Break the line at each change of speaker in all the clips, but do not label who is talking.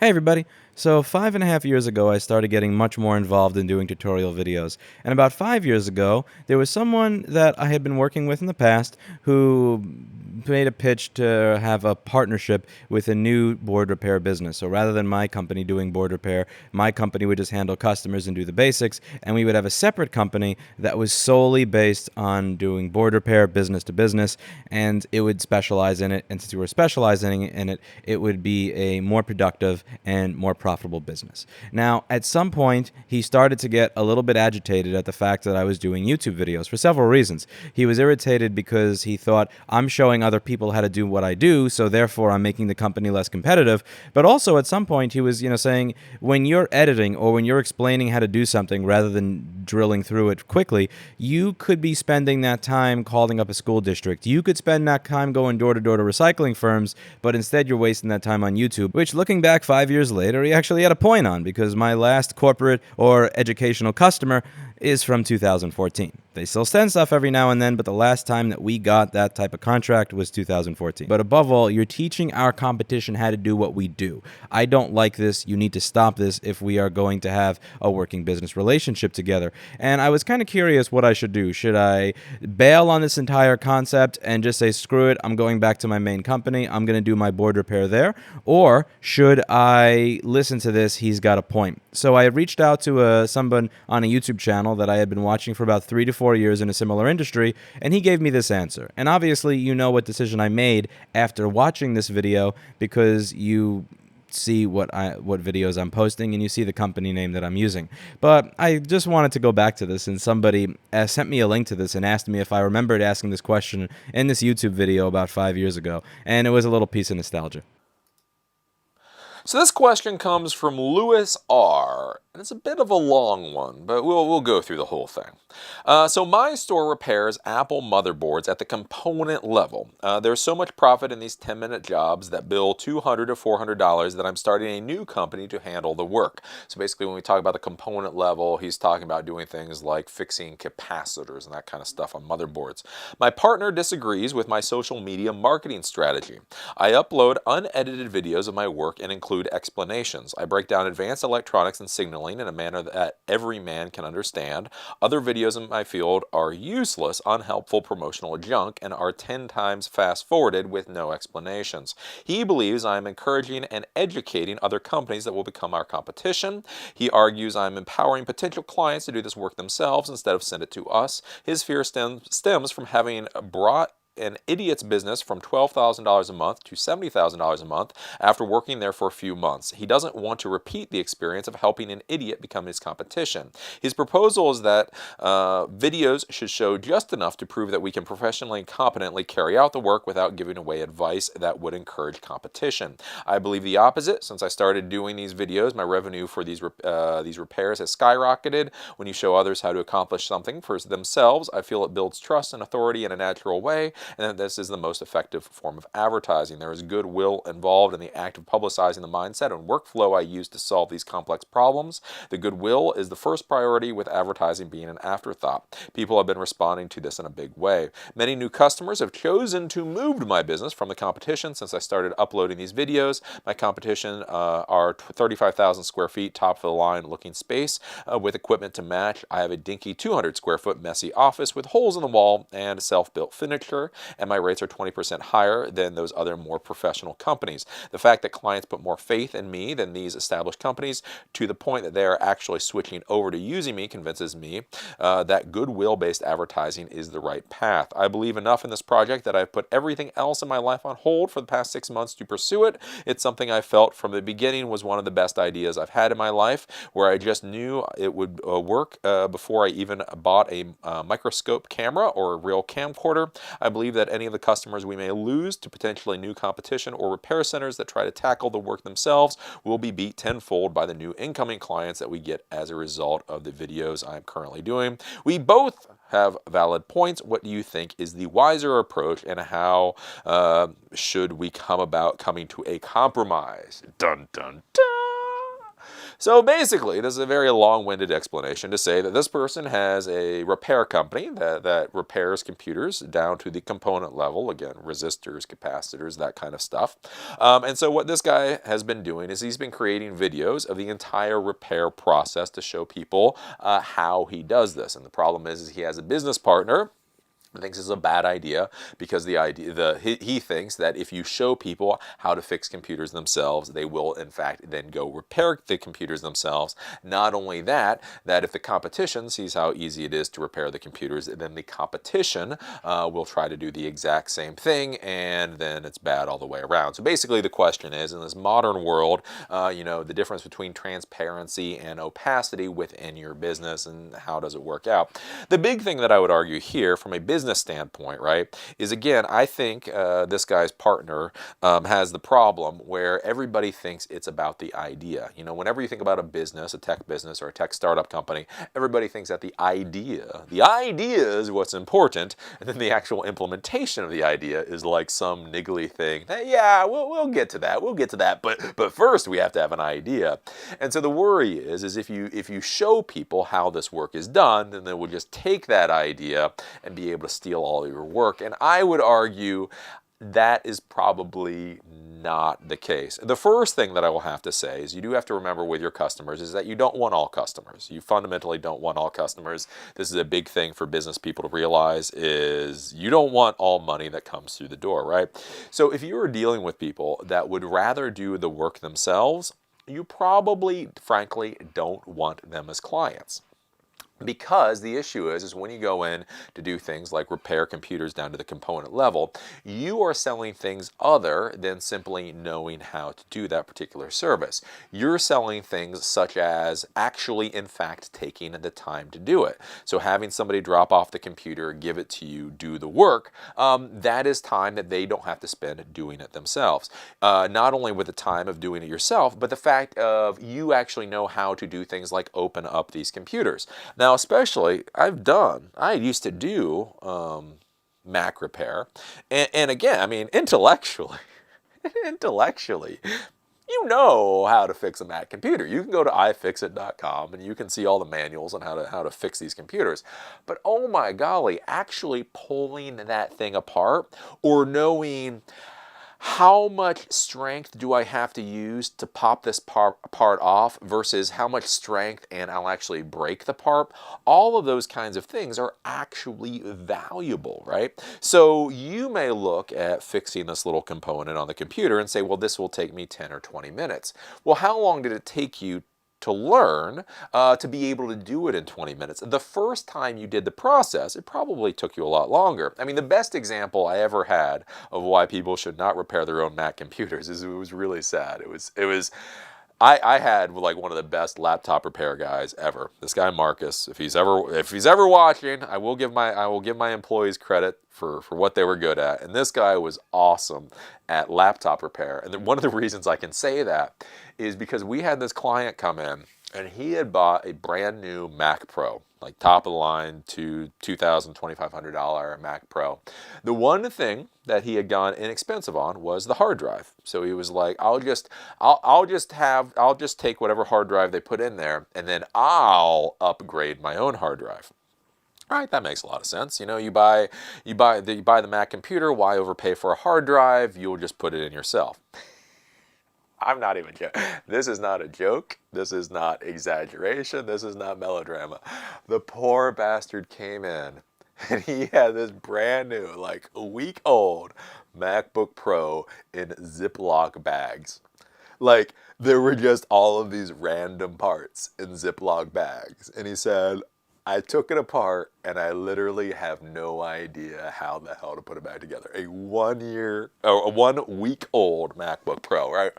Hey everybody! So 5.5 years ago, I started getting much more involved in doing tutorial videos. And about 5 years ago, there was someone that I had been working with in the past who made a pitch to have a partnership with a new board repair business. So rather than my company doing board repair, my company would just handle customers and do the basics, and we would have a separate company that was solely based on doing board repair business to business, and it would specialize in it. And since we were specializing in it, it would be a more productive and more profitable business. Now, at some point, he started to get a little bit agitated at the fact that I was doing YouTube videos for several reasons. He was irritated because he thought I'm showing other people how to do what I do, so therefore I'm making the company less competitive. But also at some point he was, saying when you're editing or when you're explaining how to do something rather than drilling through it quickly, you could be spending that time calling up a school district. You could spend that time going door to door to recycling firms, but instead you're wasting that time on YouTube, which looking back 5 years later, he actually had a point on, because my last corporate or educational customer is from 2014. They still send stuff every now and then, but the last time that we got that type of contract was 2014. But above all, you're teaching our competition how to do what we do. I don't like this. You need to stop this if we are going to have a working business relationship together. And I was kind of curious what I should do. Should I bail on this entire concept and just say, screw it, I'm going back to my main company, I'm going to do my board repair there? Or should I listen to this? He's got a point. So I reached out to someone on a YouTube channel that I had been watching for about 3 to 4 years in a similar industry, and he gave me this answer. And obviously, you know what decision I made after watching this video, because you see what videos I'm posting and you see the company name that I'm using. But I just wanted to go back to this, and somebody sent me a link to this and asked me if I remembered asking this question in this YouTube video about 5 years ago, and it was a little piece of nostalgia.
So this question comes from Lewis R. And it's a bit of a long one, but we'll go through the whole thing. So my store repairs Apple motherboards at the component level. There's so much profit in these 10-minute jobs that bill $200 to $400 that I'm starting a new company to handle the work. So basically, when we talk about the component level, he's talking about doing things like fixing capacitors and that kind of stuff on motherboards. My partner disagrees with my social media marketing strategy. I upload unedited videos of my work and include explanations. I break down advanced electronics and signaling in a manner that every man can understand. Other videos in my field are useless, unhelpful promotional junk and are 10 times fast-forwarded with no explanations. He believes I am encouraging and educating other companies that will become our competition. He argues I am empowering potential clients to do this work themselves instead of send it to us. His fear stems from having brought an idiot's business from $12,000 a month to $70,000 a month after working there for a few months. He doesn't want to repeat the experience of helping an idiot become his competition. His proposal is that videos should show just enough to prove that we can professionally and competently carry out the work without giving away advice that would encourage competition. I believe the opposite. Since I started doing these videos, my revenue for these repairs has skyrocketed. When you show others how to accomplish something for themselves, I feel it builds trust and authority in a natural way, and that this is the most effective form of advertising. There is goodwill involved in the act of publicizing the mindset and workflow I use to solve these complex problems. The goodwill is the first priority, with advertising being an afterthought. People have been responding to this in a big way. Many new customers have chosen to move my business from the competition since I started uploading these videos. My competition are 35,000 square feet, top of the line looking space with equipment to match. I have a dinky 200 square foot messy office with holes in the wall and self-built furniture, and my rates are 20% higher than those other more professional companies. The fact that clients put more faith in me than these established companies, to the point that they are actually switching over to using me, convinces me that goodwill-based advertising is the right path. I believe enough in this project that I've put everything else in my life on hold for the past 6 months to pursue it. It's something I felt from the beginning was one of the best ideas I've had in my life, where I just knew it would work before I even bought a microscope camera or a real camcorder. I believe that any of the customers we may lose to potentially new competition or repair centers that try to tackle the work themselves will be beat tenfold by the new incoming clients that we get as a result of the videos I'm currently doing. We both have valid points. What do you think is the wiser approach, and how should we come about coming to a compromise? Dun, dun, dun. So basically, this is a very long-winded explanation to say that this person has a repair company that repairs computers down to the component level, again, resistors, capacitors, that kind of stuff. And so what this guy has been doing is he's been creating videos of the entire repair process to show people how he does this. And the problem is he has a business partner thinks it's a bad idea because he thinks that if you show people how to fix computers themselves, they will in fact then go repair the computers themselves. Not only that, that if the competition sees how easy it is to repair the computers, then the competition will try to do the exact same thing, and then it's bad all the way around. So basically the question is, in this modern world, the difference between transparency and opacity within your business, and how does it work out? The big thing that I would argue here from a business standpoint, right, is again, I think this guy's partner has the problem where everybody thinks it's about the idea. Whenever you think about a business, a tech business or a tech startup company, everybody thinks that the idea is what's important, and then the actual implementation of the idea is like some niggly thing. Yeah, we'll get to that, but first we have to have an idea. And so the worry is if you show people how this work is done, then they will just take that idea and be able to steal all your work. And I would argue that is probably not the case. The first thing that I will have to say is you do have to remember with your customers is that you don't want all customers. You fundamentally don't want all customers. This is a big thing for business people to realize, is you don't want all money that comes through the door, right? So if you are dealing with people that would rather do the work themselves, you probably, frankly, don't want them as clients. Because the issue is when you go in to do things like repair computers down to the component level, you are selling things other than simply knowing how to do that particular service. You're selling things such as actually, in fact, taking the time to do it. So having somebody drop off the computer, give it to you, do the work, that is time that they don't have to spend doing it themselves. Not only with the time of doing it yourself, but the fact of you actually know how to do things like open up these computers. Now, especially, I used to do Mac repair, and again, I mean, intellectually, you know how to fix a Mac computer. You can go to ifixit.com and you can see all the manuals on how to fix these computers. But oh my golly, actually pulling that thing apart or knowing how much strength do I have to use to pop this part off versus how much strength and I'll actually break the part. All of those kinds of things are actually valuable, right? So you may look at fixing this little component on the computer and say, well, this will take me 10 or 20 minutes. Well, how long did it take you to learn to be able to do it in 20 minutes? The first time you did the process, it probably took you a lot longer. I mean, the best example I ever had of why people should not repair their own Mac computers is it was really sad. I had like one of the best laptop repair guys ever. This guy Marcus, if he's ever watching, I will give my employees credit for what they were good at. And this guy was awesome at laptop repair. And one of the reasons I can say that is because we had this client come in and he had bought a brand new Mac Pro, like top of the line to $2,000, $2,500 Mac Pro. The one thing that he had gone inexpensive on was the hard drive. So he was like, I'll just take whatever hard drive they put in there and then I'll upgrade my own hard drive. All right, that makes a lot of sense. You buy the Mac computer, why overpay for a hard drive? You'll just put it in yourself. I'm not even joking. This is not a joke. This is not exaggeration. This is not melodrama. The poor bastard came in and he had this brand new, like a week old MacBook Pro in Ziploc bags. Like there were just all of these random parts in Ziploc bags. And he said, I took it apart and I literally have no idea how the hell to put it back together. A 1 week old MacBook Pro, right?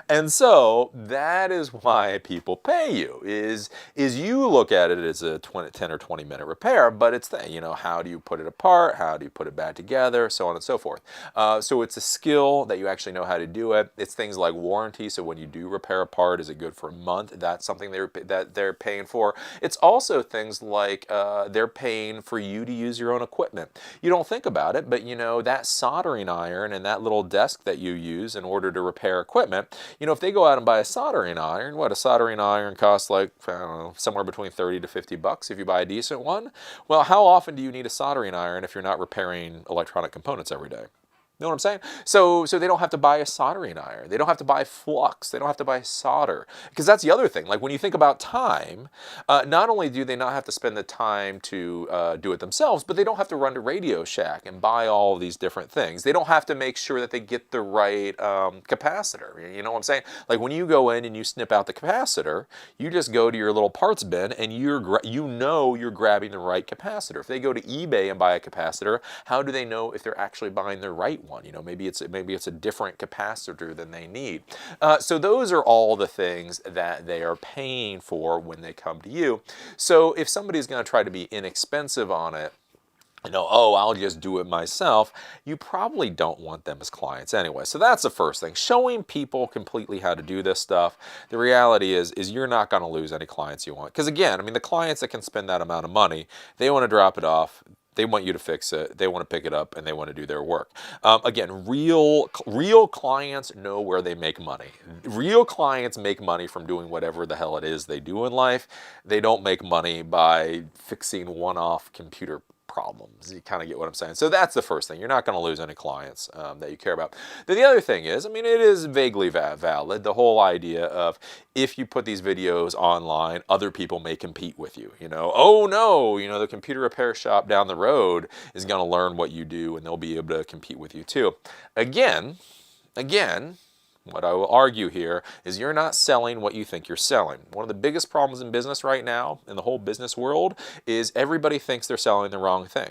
And so that is why people pay you, is you look at it as a 10 or 20 minute repair, but it's how do you put it apart? How do you put it back together? So on and so forth. So it's a skill that you actually know how to do it. It's things like warranty. So when you do repair a part, is it good for a month? That's something that they're paying for. It's also things like they're paying for you to use your own equipment. You don't think about it, but you know, that soldering iron and that little desk that you use in order to repair equipment, you know, if they go out and buy a soldering iron, what, a soldering iron costs like, I don't know, somewhere between 30 to 50 bucks if you buy a decent one. Well, how often do you need a soldering iron if you're not repairing electronic components every day? You know what I'm saying? So they don't have to buy a soldering iron. They don't have to buy flux. They don't have to buy solder. Because that's the other thing. Like when you think about time, not only do they not have to spend the time to do it themselves, but they don't have to run to Radio Shack and buy all of these different things. They don't have to make sure that they get the right capacitor. You know what I'm saying? Like when you go in and you snip out the capacitor, you just go to your little parts bin and you're grabbing the right capacitor. If they go to eBay and buy a capacitor, how do they know if they're actually buying the right one? You know, maybe it's a different capacitor than they need. So those are all the things that they are paying for when they come to you. So if somebody's going to try to be inexpensive on it, you know, oh, I'll just do it myself, you probably don't want them as clients anyway. So that's the first thing. Showing people completely how to do this stuff. The reality is you're not going to lose any clients you want. Because again, I mean, the clients that can spend that amount of money, they want to drop it off. They want you to fix it. They want to pick it up, and they want to do their work. Again, real clients know where they make money. Real clients make money from doing whatever the hell it is they do in life. They don't make money by fixing one-off computer problems. You kind of get what I'm saying. So that's the first thing. You're not going to lose any clients that you care about. Then the other thing is, I mean, it is vaguely valid, the whole idea of if you put these videos online, other people may compete with you. You know, oh no, you know, the computer repair shop down the road is going to learn what you do and they'll be able to compete with you too. Again, what I will argue here is you're not selling what you think you're selling. One of the biggest problems in business right now, in the whole business world, is everybody thinks they're selling the wrong thing,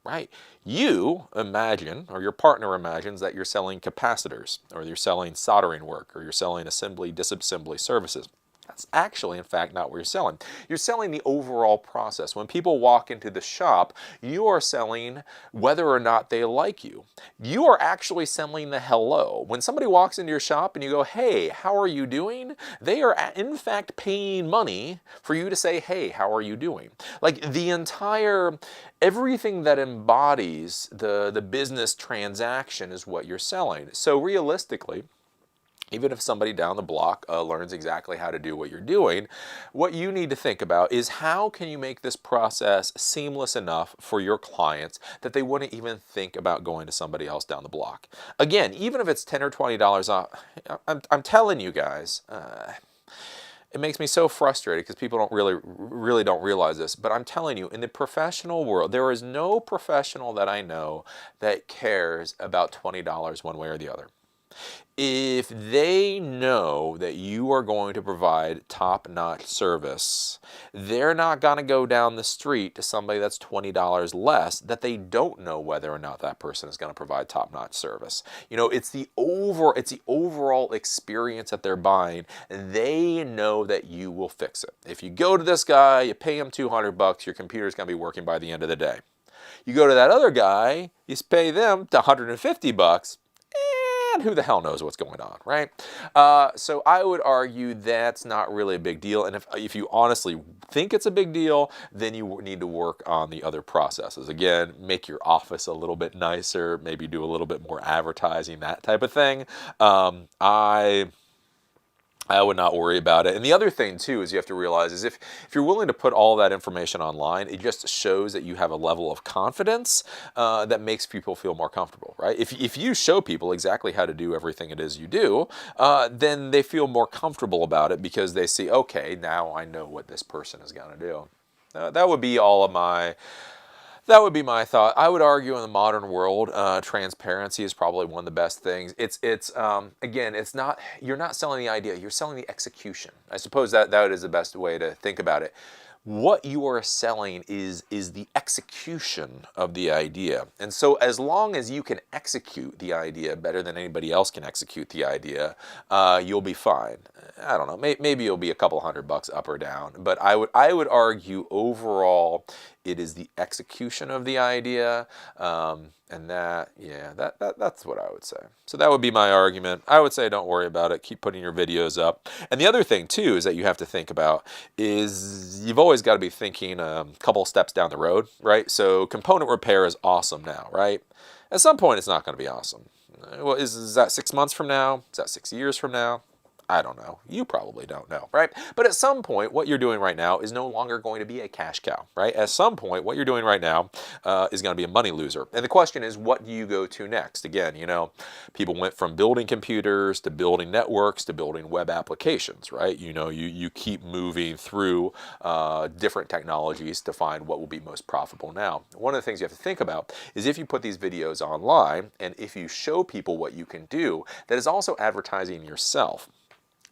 right? You imagine, or your partner imagines, that you're selling capacitors, or you're selling soldering work, or you're selling assembly, disassembly services. That's actually, in fact, not what you're selling. You're selling the overall process. When people walk into the shop, you are selling whether or not they like you. You are actually selling the hello. When somebody walks into your shop and you go, hey, how are you doing? They are, in fact, paying money for you to say, hey, how are you doing? Like everything that embodies the business transaction is what you're selling. So realistically, even if somebody down the block learns exactly how to do what you're doing, what you need to think about is how can you make this process seamless enough for your clients that they wouldn't even think about going to somebody else down the block. Again, even if it's $10 or $20 off, I'm telling you guys, it makes me so frustrated because people don't really don't realize this, but I'm telling you, in the professional world, there is no professional that I know that cares about $20 one way or the other. If they know that you are going to provide top-notch service, they're not going to go down the street to somebody that's $20 less that they don't know whether or not that person is going to provide top-notch service. You know, it's the overall experience that they're buying. They know that you will fix it. If you go to this guy, you pay him $200, your computer's going to be working by the end of the day. You go to that other guy, you pay them $150, and who the hell knows what's going on, right? So I would argue that's not really a big deal. And if you honestly think it's a big deal, then you need to work on the other processes. Again, make your office a little bit nicer, maybe do a little bit more advertising, that type of thing. I would not worry about it. And the other thing too is you have to realize is if you're willing to put all that information online, it just shows that you have a level of confidence that makes people feel more comfortable, right? If you show people exactly how to do everything it is you do, then they feel more comfortable about it because they see, okay, now I know what this person is going to do. That would be all of my... That would be my thought. I would argue in the modern world, transparency is probably one of the best things. Again, it's not, you're not selling the idea, you're selling the execution. I suppose that is the best way to think about it. What you are selling is the execution of the idea. And so as long as you can execute the idea better than anybody else can execute the idea, you'll be fine. I don't know, maybe you'll be a couple $100 up or down, but I would argue overall, It is the execution of the idea, and that's what I would say. So that would be my argument. I would say don't worry about it. Keep putting your videos up. And the other thing too is that you have to think about is you've always got to be thinking a couple steps down the road, right? So component repair is awesome now, right? At some point, it's not going to be awesome. Well, is that 6 months from now? Is that 6 years from now? I don't know. You probably don't know, right? But at some point, what you're doing right now is no longer going to be a cash cow, right? At some point, what you're doing right now is going to be a money loser. And the question is, what do you go to next? Again, you know, people went from building computers to building networks to building web applications, right? You know, you keep moving through different technologies to find what will be most profitable now. One of the things you have to think about is if you put these videos online and if you show people what you can do, that is also advertising yourself.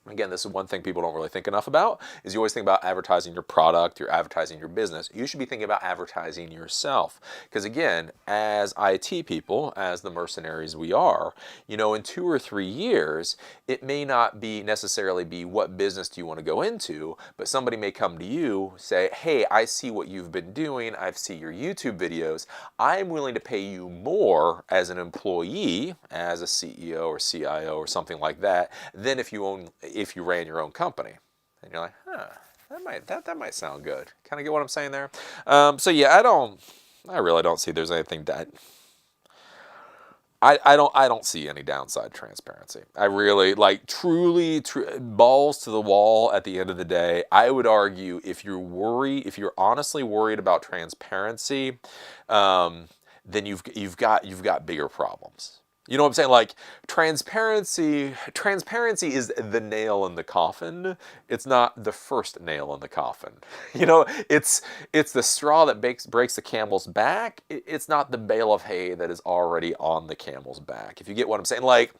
Again, this is one thing people don't really think enough about, is you always think about advertising your product, you're advertising your business. You should be thinking about advertising yourself. Because again, as IT people, as the mercenaries we are, you know, in 2 or 3 years, it may not be necessarily be what business do you want to go into, but somebody may come to you, say, hey, I see what you've been doing, I see your YouTube videos, I'm willing to pay you more as an employee, as a CEO or CIO or something like that, than if you ran your own company. And you're like, huh, that might sound good. Kind of get what I'm saying there? So yeah, I really don't see there's anything that I don't see any downside transparency. I really, like, truly balls to the wall at the end of the day. I would argue if you're honestly worried about transparency, then you've got bigger problems. You know what I'm saying? Like, transparency is the nail in the coffin. It's not the first nail in the coffin. You know, it's the straw that breaks the camel's back. It's not the bale of hay that is already on the camel's back. If you get what I'm saying, like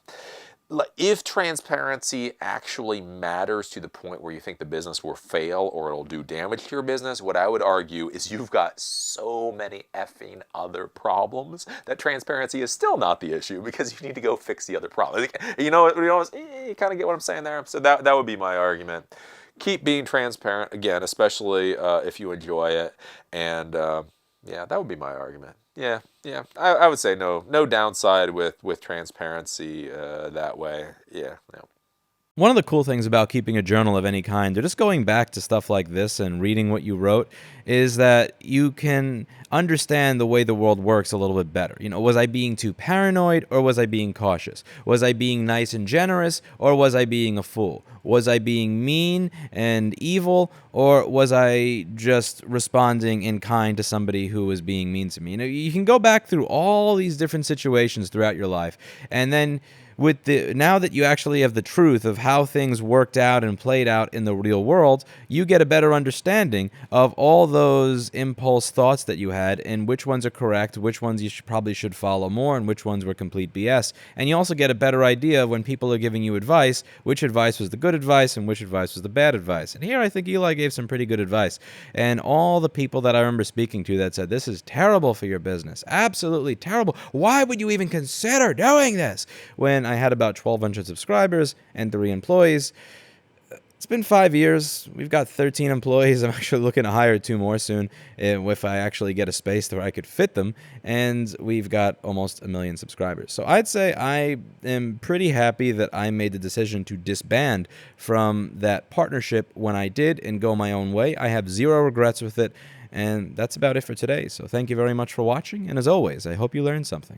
if transparency actually matters to the point where you think the business will fail or it'll do damage to your business, what I would argue is you've got so many effing other problems that transparency is still not the issue, because you need to go fix the other problems. You kind of get what I'm saying there? So that would be my argument. Keep being transparent, again, especially if you enjoy it. And yeah, that would be my argument. Yeah. I would say no downside with transparency that way. Yeah, no.
One of the cool things about keeping a journal of any kind, or just going back to stuff like this and reading what you wrote, is that you can understand the way the world works a little bit better. You know, was I being too paranoid, or was I being cautious? Was I being nice and generous, or was I being a fool? Was I being mean and evil, or was I just responding in kind to somebody who was being mean to me? You know, you can go back through all these different situations throughout your life, and then now that you actually have the truth of how things worked out and played out in the real world, you get a better understanding of all those impulse thoughts that you had, and which ones are correct, which ones you probably should follow more, and which ones were complete BS. And you also get a better idea of when people are giving you advice, which advice was the good advice and which advice was the bad advice. And here I think Eli gave some pretty good advice. And all the people that I remember speaking to that said, this is terrible for your business. Absolutely terrible. Why would you even consider doing this? When I had about 1,200 subscribers and 3 employees. It's been 5 years. We've got 13 employees. I'm actually looking to hire 2 more soon if I actually get a space where I could fit them. And we've got almost 1 million subscribers. So I'd say I am pretty happy that I made the decision to disband from that partnership when I did and go my own way. I have 0 regrets with it. And that's about it for today. So thank you very much for watching. And as always, I hope you learned something.